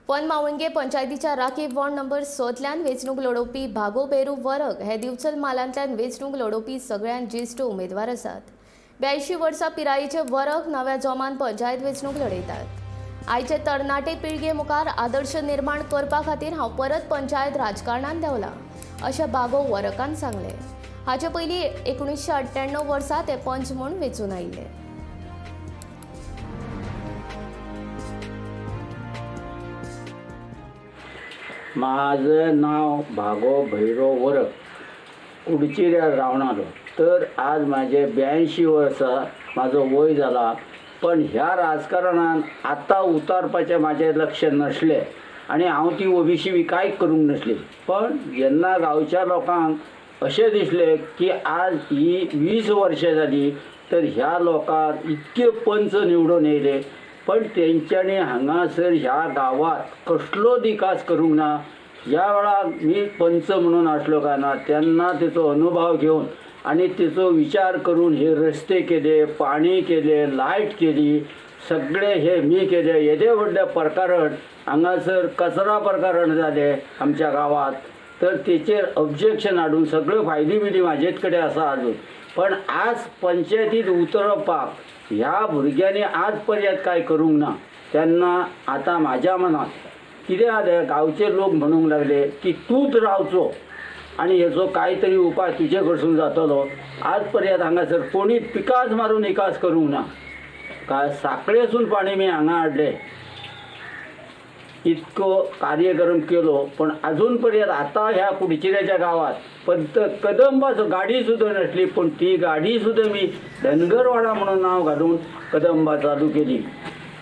मावळंगे पंचायतीच्या राखीव ward number 6तल्यान वेंचणूक लढोवपी भागो बेरू वरग हे दिवचल मालांतल्यान वेंचणूक लढोवपी सगळ्यात ज्येष्ठ उमेदवार आसात। 82 वर्सां पिरायेचे वरग नव्या जोमान पंचायत वेंचणूक लढयतात। आयचे तरणाटे पिळगे मुखार आदर्श निर्माण करपा खातीर हांव परत पंचायत राजकारणांत देवला अशें भागो वरकान सांगले। हाचे पयलीं 1998 वर्सा ते पंच म्हूण वेंचून आयिल्ले। माझं नाव भागो भैरव वरक, कुडचिऱ्यार रावणालो। तर आज माझे 82 वर्सां माझो वय जाला, पण ह्या राजकारणान आतां उतारपाचें माझे लक्ष नसले आणि हांव ती ओबीसी कांय करूंक नसली। पण जेन्ना गांवच्या लोकांक अशें दिसलें की आज ही 20 वर्सां जाली, तर ह्या लोकांक इतके पंच निवडून येयले, पण तेंच्यांनी हांगासर ह्या गांवात कसलो विकास करूंक ना। ह्या वेळार मी पंच म्हणून आसलो काय ना, तेन्ना तेचो अनुभव घेवन आणि तेचो विचार करून हे रस्ते केले, पाणी केले, लायट केली, सगळे हे मी केले। येदे व्हडले प्रकरण हांगासर कचरा प्रकरण जाले आमच्या गावात, तर तेचेर ऑब्जेक्शन हाडून सगळ्यो फायली बिली म्हाजेच कडेन आसा अजून। पण आज पंचायतीत उतरपाक ह्या भुरग्यांनी आज पर्यंत काय करूंक ना। तेन्ना आता म्हाज्या मनात कितें जालें, गांवचे लोक म्हणूंक लागले की तूंच रावचो आणि हेचो कांय तरी उपाय तुजे कडसून जातलो। आज पर्यंत हांगासर कोणी पिकास मारून विकास करूंक ना। काय साखळेसून पाणी मी हांगा हाडले, इतको कार्यक्रम केलो, पण अजून पर्यंत आता ह्या कुडचिऱ्याच्या गावात पण कदंबा गाडी सुद्धा नसली, पण ती गाडी सुद्धा मी धनगरवाडा म्हणून नाव घालून कदंबा चालू केली।